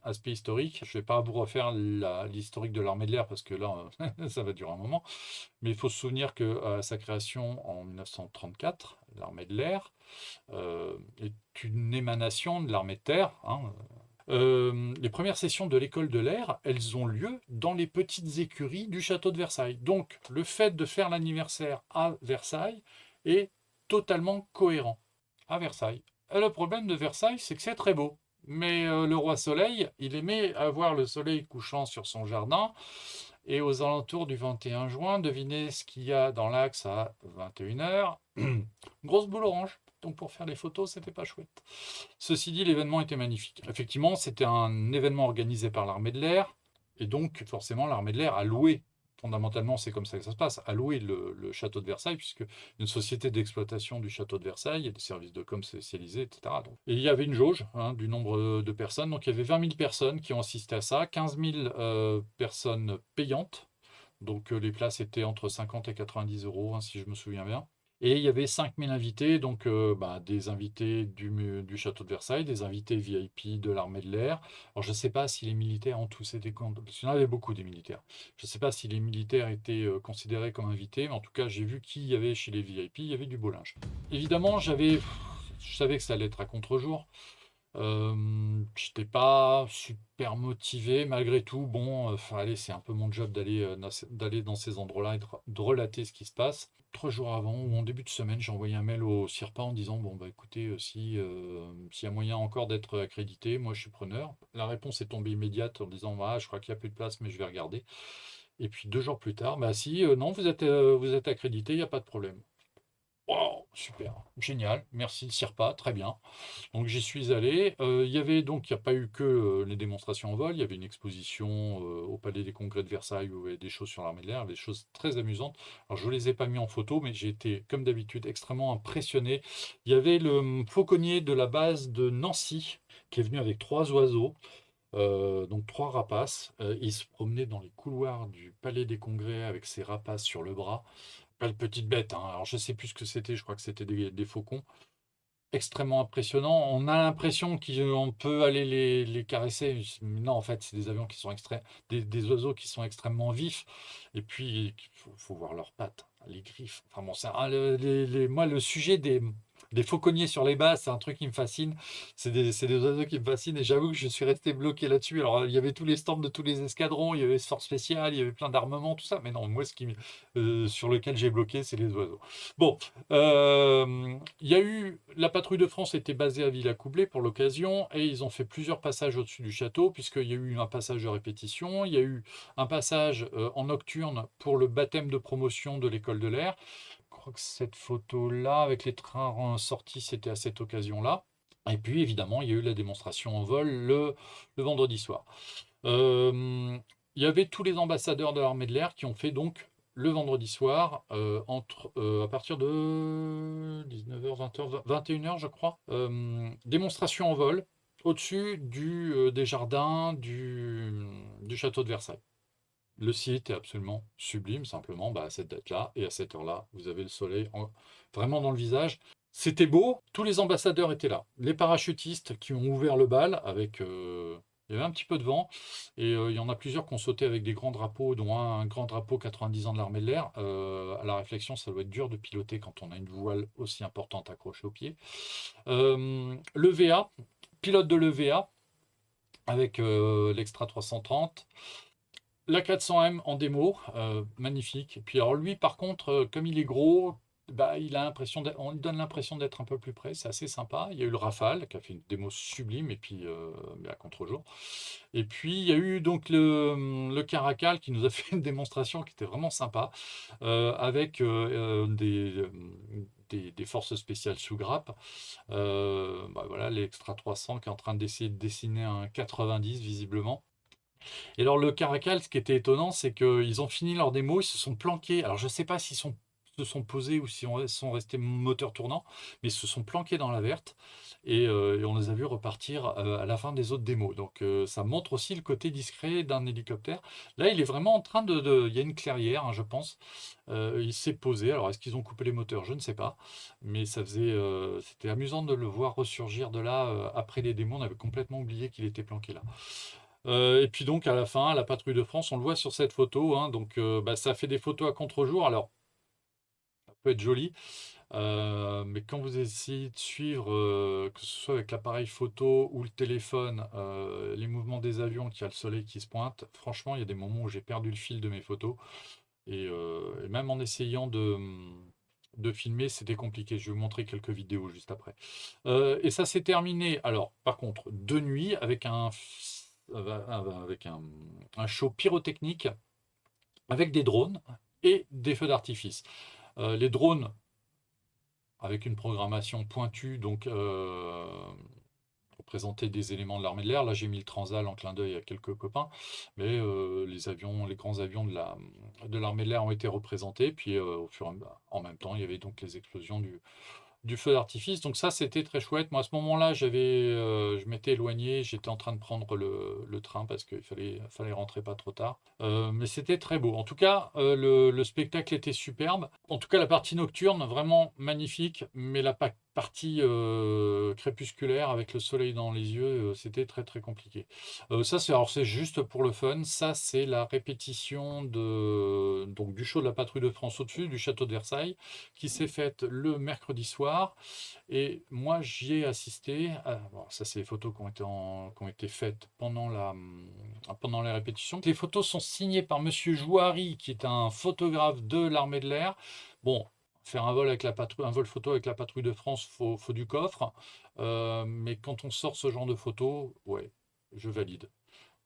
aspect historique. Je ne vais pas vous refaire l'historique de l'armée de l'air parce que là, ça va durer un moment. Mais il faut se souvenir que sa création en 1934, l'armée de l'air est une émanation de l'armée de terre, hein. Les premières sessions de l'école de l'air, elles ont lieu dans les petites écuries du château de Versailles. Donc, le fait de faire l'anniversaire à Versailles est totalement cohérent. À Versailles. Et le problème de Versailles, c'est que c'est très beau. Mais le roi Soleil, il aimait avoir le soleil couchant sur son jardin. Et aux alentours du 21 juin, devinez ce qu'il y a dans l'axe à 21 h. Grosse boule orange. Donc pour faire les photos, c'était pas chouette. Ceci dit, l'événement était magnifique. Effectivement, c'était un événement organisé par l'armée de l'air. Et donc, forcément, l'armée de l'air a loué, fondamentalement, c'est comme ça que ça se passe, a loué le château de Versailles, puisque une société d'exploitation du château de Versailles, et des services de com spécialisés, etc. Donc, et il y avait une jauge du nombre de personnes. Donc, il y avait 20 000 personnes qui ont assisté à ça, 15 000 personnes payantes. Donc, les places étaient entre 50 et 90 €, si je me souviens bien. Et il y avait 5000 invités, donc des invités du château de Versailles, des invités VIP de l'armée de l'air. Alors je ne sais pas si les militaires ont tous été parce qu'il y en avait beaucoup des militaires. Je ne sais pas si les militaires étaient considérés comme invités, mais en tout cas j'ai vu qui y avait chez les VIP, il y avait du beau linge. Évidemment, je savais que ça allait être à contre-jour. J'étais pas super motivé malgré tout. Bon, allez, c'est un peu mon job d'aller dans ces endroits-là et de relater ce qui se passe. 3 jours avant ou en début de semaine, j'ai envoyé un mail au CIRPA en disant: «Bon, bah, écoutez, si, s'il y a moyen encore d'être accrédité, moi je suis preneur». La réponse est tombée immédiate en disant: «Ah, je crois qu'il y a plus de place, mais je vais regarder». Et puis 2 jours plus tard: «Bah si, non, vous êtes accrédité, il y a pas de problème». Waouh! Super, génial, merci le CIRPA, très bien. Donc j'y suis allé. Il n'y a pas eu que les démonstrations en vol, il y avait une exposition au Palais des Congrès de Versailles où il y avait des choses sur l'armée de l'air, des choses très amusantes. Alors je ne les ai pas mis en photo, mais j'ai été, comme d'habitude, extrêmement impressionné. Il y avait le fauconnier de la base de Nancy qui est venu avec 3 oiseaux. Donc 3 rapaces. Il se promenait dans les couloirs du Palais des Congrès avec ses rapaces sur le bras. Pas de petites bêtes, hein. Alors je sais plus ce que c'était, je crois que c'était des faucons extrêmement impressionnant. On a l'impression qu'on peut aller les caresser. Non, en fait, c'est des avions qui sont des oiseaux qui sont extrêmement vifs. Et puis, faut voir leurs pattes, les griffes. Enfin bon, moi, le sujet des fauconniers sur les bas, c'est un truc qui me fascine. C'est des oiseaux qui me fascinent et j'avoue que je suis resté bloqué là-dessus. Alors, il y avait tous les stands de tous les escadrons, il y avait ce Force Spécial, il y avait plein d'armements, tout ça. Mais non, moi, sur lequel j'ai bloqué, c'est les oiseaux. Bon, il y a eu la patrouille de France était basée à Villacoublay pour l'occasion et ils ont fait plusieurs passages au-dessus du château puisqu'il y a eu un passage de répétition, il y a eu un passage en nocturne pour le baptême de promotion de l'école de l'air. Je crois que cette photo-là avec les trains sortis, c'était à cette occasion-là. Et puis évidemment, il y a eu la démonstration en vol le vendredi soir. Euh, il y avait tous les ambassadeurs de l'armée de l'air qui ont fait donc le vendredi soir, à partir de 19h, 20h, 21h, je crois, démonstration en vol au-dessus des jardins du château de Versailles. Le site est absolument sublime, simplement à cette date-là et à cette heure-là, vous avez le soleil vraiment dans le visage. C'était beau, tous les ambassadeurs étaient là. Les parachutistes qui ont ouvert le bal avec. Il y avait un petit peu de vent et il y en a plusieurs qui ont sauté avec des grands drapeaux, dont un grand drapeau 90 ans de l'armée de l'air. À la réflexion, ça doit être dur de piloter quand on a une voile aussi importante accrochée au pied. L'EVA, pilote de l'EVA avec l'Extra 330. La 400M en démo, magnifique. Et puis alors lui, par contre, comme il est gros, on lui donne l'impression d'être un peu plus près, c'est assez sympa. Il y a eu le Rafale qui a fait une démo sublime et puis mais à contre-jour. Et puis il y a eu donc le Caracal qui nous a fait une démonstration qui était vraiment sympa avec des forces spéciales sous grappe. Voilà, l'Extra 300 qui est en train d'essayer de dessiner un 90 visiblement. Et alors le Caracal, ce qui était étonnant, c'est qu'ils ont fini leur démo, ils se sont planqués. Alors je ne sais pas se sont posés ou si on sont restés moteur tournant, mais ils se sont planqués dans la verte et on les a vus repartir à la fin des autres démos. Donc ça montre aussi le côté discret d'un hélicoptère. Là, il est vraiment en train il y a une clairière, hein, je pense. Il s'est posé. Alors est-ce qu'ils ont coupé les moteurs? Je ne sais pas. Mais c'était amusant de le voir ressurgir de là après les démos. On avait complètement oublié qu'il était planqué là. Et puis donc à la fin, la patrouille de France, on le voit sur cette photo, hein, donc ça fait des photos à contre-jour. Alors, ça peut être joli, mais quand vous essayez de suivre, que ce soit avec l'appareil photo ou le téléphone, les mouvements des avions, qu'il y a le soleil qui se pointe, franchement, il y a des moments où j'ai perdu le fil de mes photos. Et même en essayant de filmer, c'était compliqué. Je vais vous montrer quelques vidéos juste après. Et ça s'est terminé, alors par contre, de nuit, avec un show pyrotechnique, avec des drones et des feux d'artifice. Les drones, avec une programmation pointue, donc pour présenter des éléments de l'armée de l'air. Là, j'ai mis le Transal en clin d'œil à quelques copains, mais les grands avions de l'armée de l'air ont été représentés. Puis en même temps, il y avait donc les explosions du feu d'artifice. Donc ça, c'était très chouette. Moi, à ce moment-là, je m'étais éloigné, j'étais en train de prendre le train parce qu'il fallait rentrer pas trop tard. Mais c'était très beau. En tout cas, le spectacle était superbe. En tout cas, la partie nocturne, vraiment magnifique, mais la partie crépusculaire avec le soleil dans les yeux, c'était très très compliqué. Alors c'est juste pour le fun. Ça, c'est la répétition donc du show de la Patrouille de France au-dessus du château de Versailles, qui s'est faite le mercredi soir. Et moi, j'y ai assisté. Bon, ça, c'est les photos qui ont été faites pendant les répétitions. Les photos sont signées par Monsieur Jouari, qui est un photographe de l'armée de l'air. Bon, faire un vol photo avec la Patrouille de France, faut du coffre. Mais quand on sort ce genre de photos, ouais, je valide.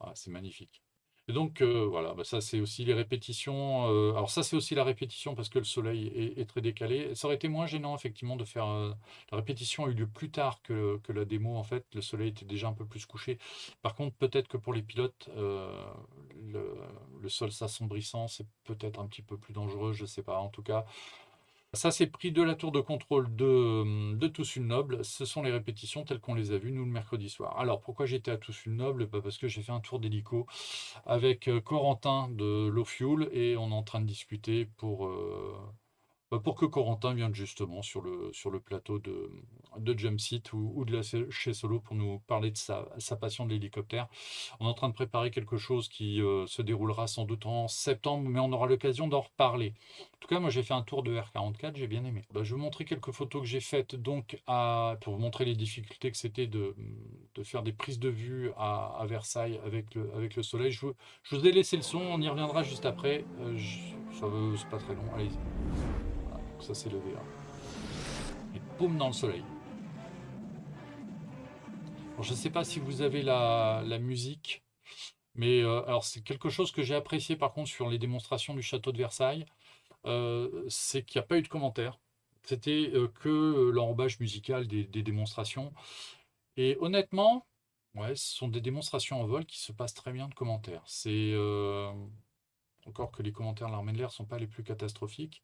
Voilà, c'est magnifique. Et donc voilà, bah, ça c'est aussi les répétitions. Alors ça c'est aussi la répétition parce que le soleil est très décalé. Ça aurait été moins gênant effectivement de faire. La répétition a eu lieu plus tard que la démo en fait. Le soleil était déjà un peu plus couché. Par contre, peut-être que pour les pilotes, le, le sol s'assombrissant, c'est peut-être un petit peu plus dangereux. Je sais pas. En tout cas, ça, c'est pris de la tour de contrôle de Toussus-le-Noble. Ce sont les répétitions telles qu'on les a vues, nous, le mercredi soir. Alors, pourquoi j'étais à Toussus-le-Noble? Bah, parce que j'ai fait un tour d'hélico avec Corentin de Low Fuel et on est en train de discuter pour que Corentin vienne justement sur le plateau de Jump Seat ou de chez Solo pour nous parler de sa passion de l'hélicoptère. On est en train de préparer quelque chose qui se déroulera sans doute en septembre, mais on aura l'occasion d'en reparler. En tout cas, moi j'ai fait un tour de R44, j'ai bien aimé. Bah, je vais vous montrer quelques photos que j'ai faites donc pour vous montrer les difficultés que c'était de faire des prises de vue à Versailles avec le soleil. Je vous ai laissé le son, on y reviendra juste après. C'est pas très long, allez-y. Voilà, donc ça c'est le V1. Et boum dans le soleil. Alors, je ne sais pas si vous avez la musique, mais alors c'est quelque chose que j'ai apprécié par contre sur les démonstrations du château de Versailles, c'est qu'il n'y a pas eu de commentaires. C'était que l'enrobage musical des démonstrations. Et honnêtement, ouais, ce sont des démonstrations en vol qui se passent très bien de commentaires. C'est encore que les commentaires de l'armée de l'air ne sont pas les plus catastrophiques.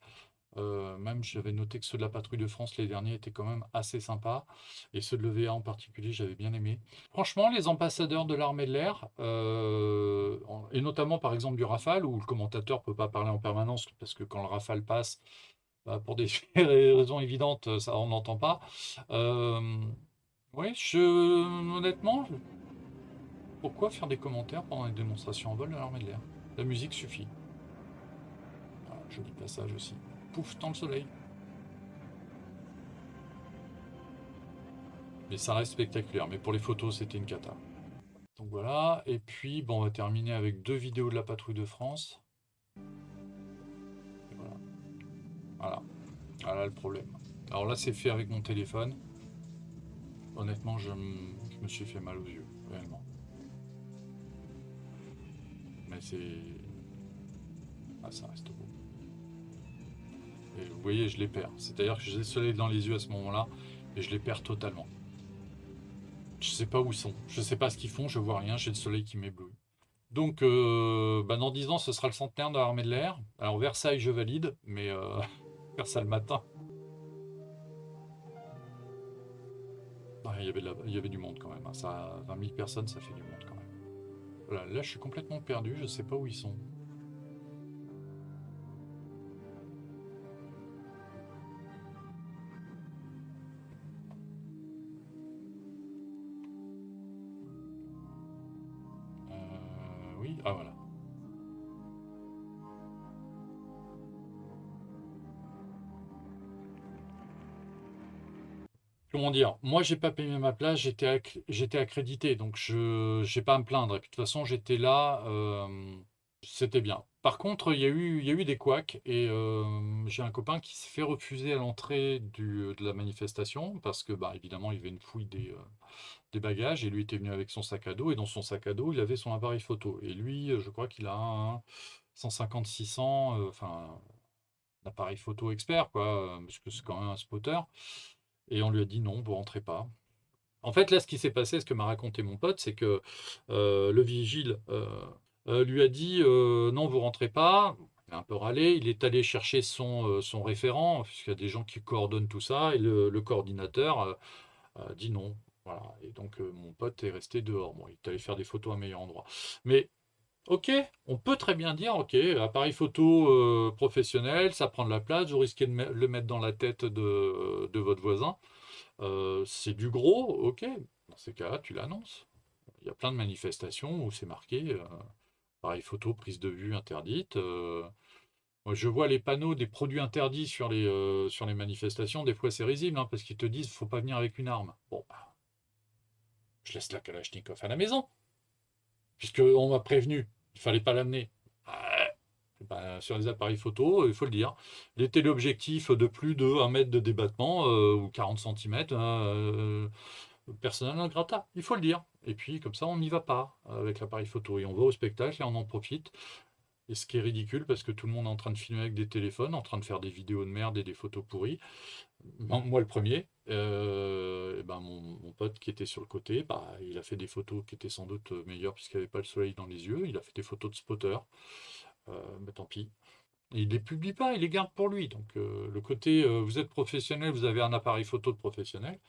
Même j'avais noté que ceux de la Patrouille de France, les derniers, étaient quand même assez sympas. Et ceux de l'EVA en particulier, j'avais bien aimé. Franchement, les ambassadeurs de l'armée de l'air, et notamment par exemple du Rafale, où le commentateur ne peut pas parler en permanence, parce que quand le Rafale passe, bah, pour des raisons évidentes, ça on n'entend pas. Oui, honnêtement, pourquoi faire des commentaires pendant les démonstrations en vol de l'armée de l'air? La musique suffit. Voilà, joli passage aussi. Pouf, dans le soleil. Mais ça reste spectaculaire. Mais pour les photos, c'était une cata. Donc voilà. Et puis, bon, on va terminer avec 2 vidéos de la Patrouille de France. Et voilà. Voilà. Voilà le problème. Alors là, c'est fait avec mon téléphone. Honnêtement, je me suis fait mal aux yeux, réellement. Mais c'est... Ah, ça reste beau. Et vous voyez, je les perds. C'est-à-dire que j'ai le soleil dans les yeux à ce moment-là, et je les perds totalement. Je sais pas où ils sont. Je sais pas ce qu'ils font, je vois rien, j'ai le soleil qui m'éblouit. Donc, bah, dans 10 ans, ce sera le centenaire de l'armée de l'air. Alors, Versailles, je valide, mais faire ça le matin. Ah, il y avait du monde quand même, hein. Ça, 20 000 personnes, ça fait du monde quand même. Voilà, là, je suis complètement perdu, je sais pas où ils sont. Oui, ah voilà. Comment dire? Moi, j'ai pas payé ma place, j'étais accrédité, donc je j'ai pas à me plaindre. Et puis de toute façon, j'étais là, c'était bien. Par contre, il y a eu des couacs et j'ai un copain qui s'est fait refuser à l'entrée de la manifestation parce que, bah, évidemment, il y avait une fouille des bagages et lui était venu avec son sac à dos et dans son sac à dos, il avait son appareil photo. Et lui, je crois qu'il a un 150-600, enfin, un appareil photo expert, quoi, parce que c'est quand même un spotter. Et on lui a dit non, vous rentrez pas. En fait, là, ce qui s'est passé, ce que m'a raconté mon pote, c'est que le vigile lui a dit non, vous rentrez pas. un peu râlé. Il est allé chercher son référent, puisqu'il y a des gens qui coordonnent tout ça, et le coordinateur dit non. Voilà. Et donc mon pote est resté dehors. Bon, il est allé faire des photos à un meilleur endroit. Mais ok, on peut très bien dire, ok, appareil photo professionnel, ça prend de la place, vous risquez de le mettre dans la tête de votre voisin. C'est du gros, ok. Dans ces cas-là, tu l'annonces. Il y a plein de manifestations où c'est marqué appareil photo, prise de vue interdite. Moi, je vois les panneaux des produits interdits sur les manifestations. Des fois, c'est risible, hein, parce qu'ils te disent faut pas venir avec une arme. Bon, bah, je laisse la Kalachnikov à la maison, puisqu'on m'a prévenu, il fallait pas l'amener. Ben, sur les appareils photo, il faut le dire, les téléobjectifs de plus de 1 mètre de débattement ou 40 centimètres, personnel non grata, il faut le dire. Et puis comme ça, on n'y va pas avec l'appareil photo et on va au spectacle et on en profite. Et ce qui est ridicule parce que tout le monde est en train de filmer avec des téléphones, en train de faire des vidéos de merde et des photos pourries. Moi le premier. Et ben mon pote qui était sur le côté, bah, il a fait des photos qui étaient sans doute meilleures puisqu'il n'y avait pas le soleil dans les yeux. Il a fait des photos de spotter. Mais tant pis. Et il les publie pas, il les garde pour lui. Donc le côté vous êtes professionnel, vous avez un appareil photo de professionnel.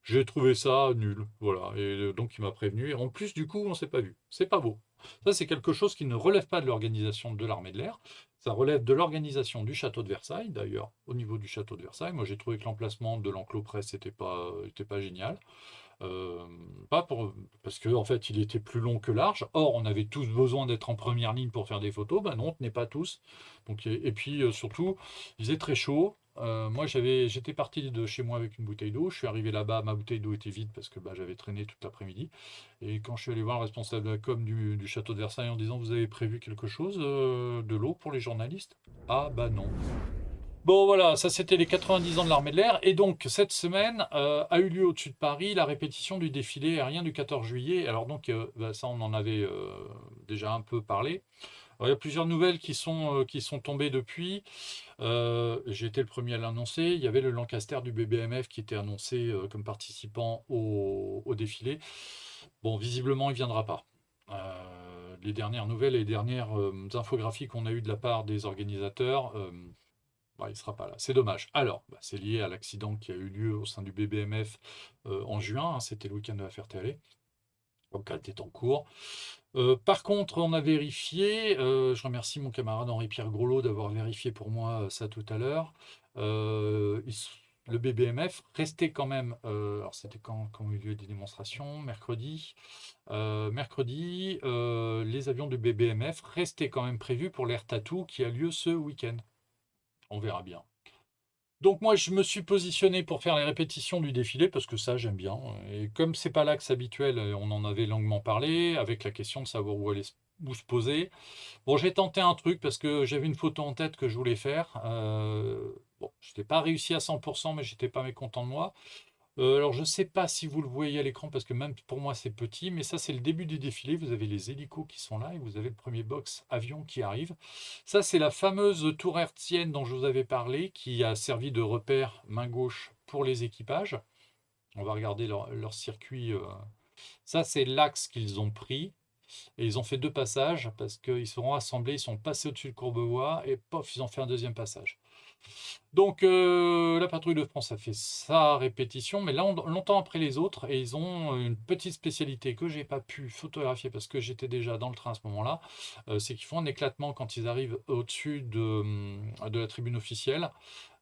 J'ai trouvé ça nul, voilà. Et donc il m'a prévenu. Et en plus, du coup, on s'est pas vu. C'est pas beau. Ça, c'est quelque chose qui ne relève pas de l'organisation de l'armée de l'air. Ça relève de l'organisation du château de Versailles, d'ailleurs, au niveau du château de Versailles. Moi, j'ai trouvé que l'emplacement de l'enclos presse était pas génial. Euh, Pas pour, parce que en fait, il était plus long que large. Or, on avait tous besoin d'être en première ligne pour faire des photos. Ben non, on tenait pas tous. Donc, et puis surtout, il faisait très chaud. Moi, j'étais parti de chez moi avec une bouteille d'eau. Je suis arrivé là-bas, ma bouteille d'eau était vide parce que bah, j'avais traîné toute l'après-midi. Et quand je suis allé voir le responsable de la com du château de Versailles en disant, vous avez prévu quelque chose de l'eau pour les journalistes? Ah bah non. Bon voilà, ça c'était les 90 ans de l'armée de l'air. Et donc cette semaine a eu lieu au-dessus de Paris la répétition du défilé aérien du 14 juillet. Alors donc bah, ça on en avait déjà un peu parlé. Alors, il y a plusieurs nouvelles qui sont tombées depuis. J'ai été le premier à l'annoncer. Il y avait le Lancaster du BBMF qui était annoncé comme participant au défilé. Bon, visiblement il ne viendra pas. Les dernières nouvelles et les dernières infographies qu'on a eues de la part des organisateurs ouais, il ne sera pas là. C'est dommage. Alors, bah, c'est lié à l'accident qui a eu lieu au sein du BBMF en juin. Hein, c'était le week-end de la Ferté-Alais. Donc, elle était en cours. Par contre, on a vérifié. Je remercie mon camarade Henri-Pierre Groslo d'avoir vérifié pour moi ça tout à l'heure. Le BBMF restait quand même. Alors, c'était quand il y a eu lieu des démonstrations, mercredi. Mercredi, les avions du BBMF restaient quand même prévus pour l'Air Tattoo qui a lieu ce week-end. On verra bien. Donc moi je me suis positionné pour faire les répétitions du défilé parce que ça j'aime bien. Et comme c'est pas l'axe habituel, on en avait longuement parlé avec la question de savoir où se poser. Bon j'ai tenté un truc parce que j'avais une photo en tête que je voulais faire. Bon, je n'ai pas réussi à 100%, mais j'étais pas mécontent de moi. Alors je ne sais pas si vous le voyez à l'écran parce que même pour moi c'est petit, mais ça c'est le début du défilé. Vous avez les hélicos qui sont là et vous avez le premier box avion qui arrive. Ça c'est la fameuse tour hertzienne dont je vous avais parlé qui a servi de repère main gauche pour les équipages. On va regarder leur circuit. Ça c'est l'axe qu'ils ont pris et ils ont fait deux passages parce qu'ils seront assemblés, ils sont passés au-dessus de Courbevoie et pof ils ont fait un deuxième passage. Donc la patrouille de France a fait sa répétition, mais là longtemps après les autres, et ils ont une petite spécialité que j'ai pas pu photographier parce que j'étais déjà dans le train à ce moment-là, c'est qu'ils font un éclatement quand ils arrivent au-dessus de la tribune officielle,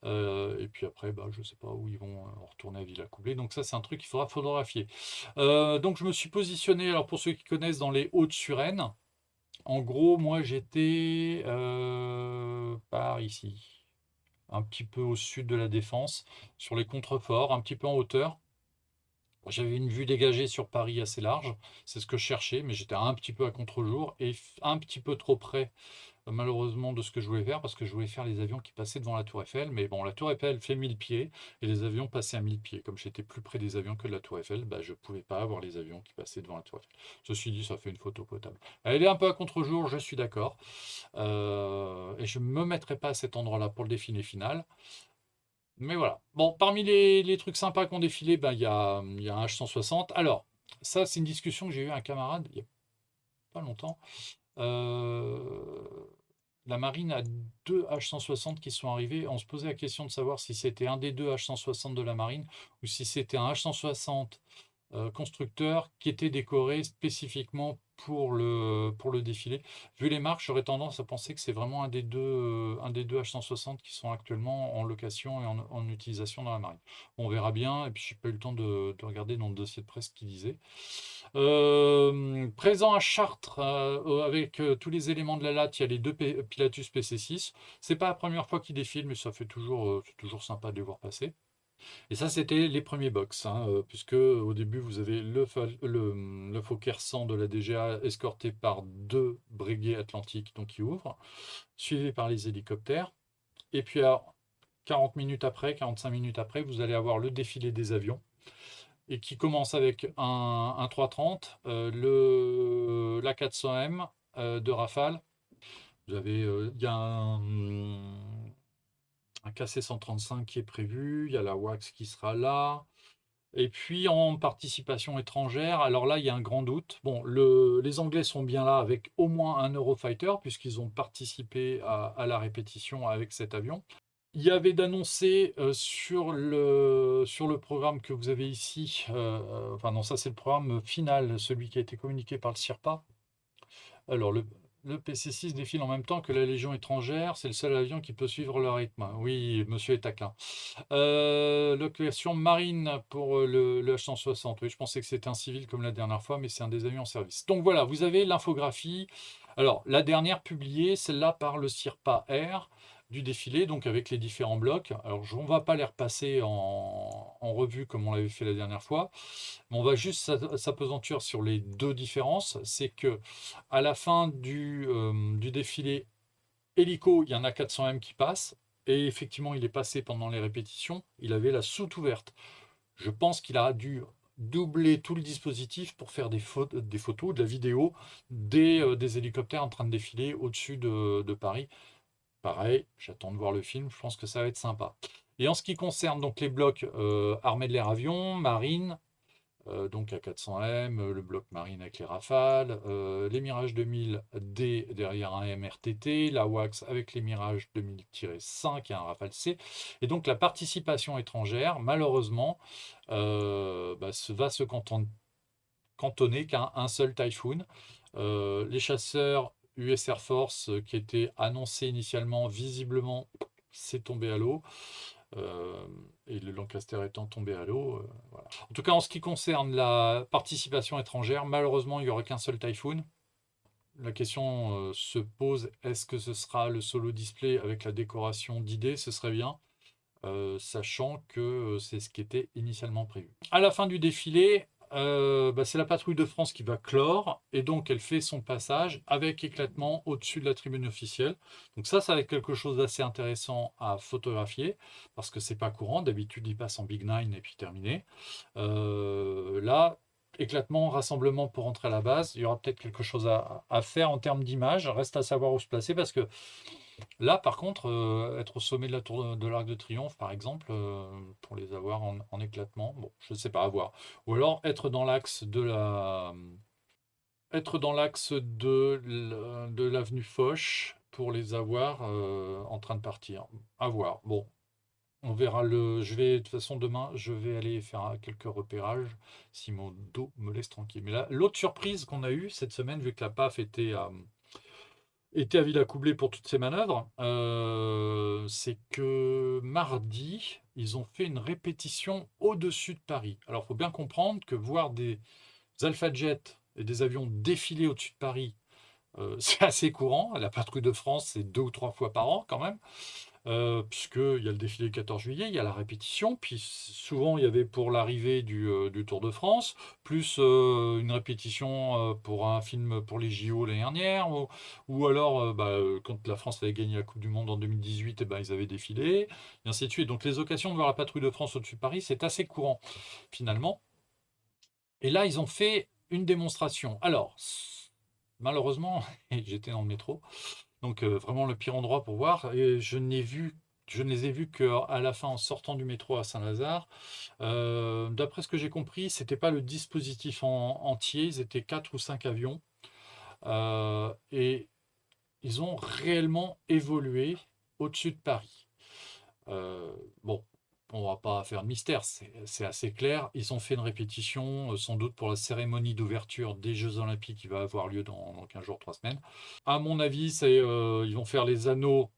et puis après, bah, je sais pas où ils vont retourner à Villacoublay, donc ça c'est un truc qu'il faudra photographier. Donc je me suis positionné, alors pour ceux qui connaissent, dans les Hauts-de-Suresnes. En gros, moi j'étais par ici un petit peu au sud de la Défense, sur les contreforts, un petit peu en hauteur. J'avais une vue dégagée sur Paris assez large, c'est ce que je cherchais, mais j'étais un petit peu à contre-jour et un petit peu trop près, malheureusement, de ce que je voulais faire, parce que je voulais faire les avions qui passaient devant la Tour Eiffel. Mais bon, la Tour Eiffel fait 1000 pieds et les avions passaient à 1000 pieds. Comme j'étais plus près des avions que de la Tour Eiffel, bah, je ne pouvais pas avoir les avions qui passaient devant la Tour Eiffel. Ceci dit, ça fait une photo potable. Elle est un peu à contre-jour, je suis d'accord. Et je ne me mettrai pas à cet endroit-là pour le défilé final. Mais voilà. Bon, parmi les trucs sympas qu'on défilé, ben, il y a un H160. Alors, ça, c'est une discussion que j'ai eu avec un camarade il n'y a pas longtemps. Euh, la marine a 2 H-160 qui sont arrivés. On se posait la question de savoir si c'était un des 2 H-160 de la marine ou si c'était un H-160 constructeur qui était décoré spécifiquement pour le défilé. Vu les marques, j'aurais tendance à penser que c'est vraiment un des deux H-160 qui sont actuellement en location et en utilisation dans la marine. On verra bien, et puis je n'ai pas eu le temps de regarder dans le dossier de presse ce qu'il disait. Présent à Chartres, avec tous les éléments de la latte, il y a les deux Pilatus PC6. C'est pas la première fois qu'ils défilent, mais ça fait toujours, c'est toujours sympa de les voir passer. Et ça, c'était les premiers box, hein, puisque au début, vous avez le Fokker 100 de la DGA escorté par 2 Breguet Atlantique, donc qui ouvrent, suivi par les hélicoptères. Et puis, alors, 40 minutes après, 45 minutes après, vous allez avoir le défilé des avions, et qui commence avec un 330, la 400M de Rafale. Vous avez, il y a un KC-135 qui est prévu, il y a la WAX qui sera là. Et puis en participation étrangère, alors là, il y a un grand doute. Bon, les Anglais sont bien là avec au moins un Eurofighter, puisqu'ils ont participé à la répétition avec cet avion. Il y avait d'annoncer sur le programme que vous avez ici, enfin non, ça c'est le programme final, celui qui a été communiqué par le CIRPA. Alors, le PC-6 défile en même temps que la Légion étrangère, c'est le seul avion qui peut suivre le rythme. Oui, monsieur est taquin. Location marine pour le H-160. Oui, je pensais que c'était un civil comme la dernière fois, mais c'est un des avions en service. Donc voilà, vous avez l'infographie. Alors, la dernière publiée, celle-là par le CIRPA Air du défilé, donc avec les différents blocs. Alors, on ne va pas les repasser en revue comme on l'avait fait la dernière fois, mais on va juste s'apesantir sur les deux différences. C'est que à la fin du défilé hélico, il y en a 400M qui passent. Et effectivement, il est passé pendant les répétitions. Il avait la soute ouverte. Je pense qu'il a dû doubler tout le dispositif pour faire des photos, de la vidéo, des hélicoptères en train de défiler au-dessus de Paris. Pareil, j'attends de voir le film, je pense que ça va être sympa. Et en ce qui concerne donc les blocs armée de l'air avion, marine, donc à 400M, le bloc marine avec les Rafales, les Mirage 2000D derrière un MRTT, la WAX avec les Mirage 2000-5 et un Rafale C. Et donc la participation étrangère, malheureusement, va se cantonner qu'à un seul Typhoon. Les chasseurs US Air Force qui étaient annoncés initialement, visiblement, c'est tombé à l'eau. Et le Lancaster étant tombé à l'eau, voilà. En tout cas, en ce qui concerne la participation étrangère, malheureusement, il n'y aura qu'un seul Typhoon. La question se pose, est-ce que ce sera le solo display avec la décoration d'idées? Ce serait bien, sachant que c'est ce qui était initialement prévu. À la fin du défilé, c'est la patrouille de France qui va clore, et donc elle fait son passage avec éclatement au-dessus de la tribune officielle. Donc ça va être quelque chose d'assez intéressant à photographier, parce que c'est pas courant, d'habitude il passe en Big Nine et puis terminé. Là, éclatement, rassemblement pour rentrer à la base, il y aura peut-être quelque chose à faire en termes d'image, reste à savoir où se placer, parce que là, par contre, être au sommet de la tour de l'Arc de Triomphe, par exemple, pour les avoir en éclatement, bon, je ne sais pas, à voir. Ou alors être dans l'axe de l'avenue Foch pour les avoir en train de partir. À voir. Bon, on verra de toute façon, demain, je vais aller faire quelques repérages si mon dos me laisse tranquille. Mais là, l'autre surprise qu'on a eue cette semaine, vu que la PAF était à Villacoublay pour toutes ces manœuvres, c'est que mardi, ils ont fait une répétition au-dessus de Paris. Alors, il faut bien comprendre que voir des Alpha Jet et des avions défiler au-dessus de Paris, c'est assez courant. La patrouille de France, c'est 2 ou 3 fois par an quand même. Puisqu'il y a le défilé du 14 juillet, il y a la répétition, puis souvent il y avait pour l'arrivée du Tour de France, plus une répétition pour un film pour les JO l'année dernière, ou alors quand la France avait gagné la Coupe du Monde en 2018, ils avaient défilé, et ainsi de suite. Donc les occasions de voir la patrouille de France au-dessus de Paris, c'est assez courant finalement. Et là, ils ont fait une démonstration. Alors, malheureusement, j'étais dans le métro, donc vraiment le pire endroit pour voir. Et je ne les ai vus qu'à la fin en sortant du métro à Saint-Lazare. D'après ce que j'ai compris, c'était pas le dispositif entier, ils étaient 4 ou 5 avions. Et ils ont réellement évolué au-dessus de Paris. Bon, on va pas faire de mystère, c'est assez clair. Ils ont fait une répétition, sans doute pour la cérémonie d'ouverture des Jeux Olympiques qui va avoir lieu dans 15 jours, 3 semaines. À mon avis, ils vont faire les anneaux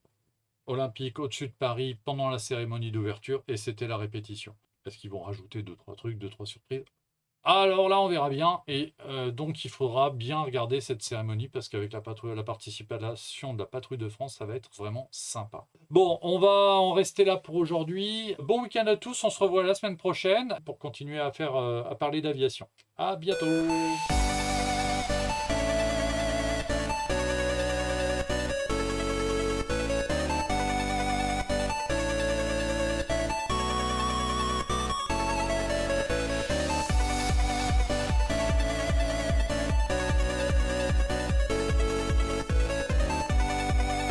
olympiques au-dessus de Paris pendant la cérémonie d'ouverture et c'était la répétition. Est-ce qu'ils vont rajouter 2-3 trucs, 2-3 surprises? Alors là, on verra bien. Et donc, il faudra bien regarder cette cérémonie parce qu'avec la participation de la patrouille de France, ça va être vraiment sympa. Bon, on va en rester là pour aujourd'hui. Bon week-end à tous. On se revoit la semaine prochaine pour continuer à parler d'aviation. À bientôt.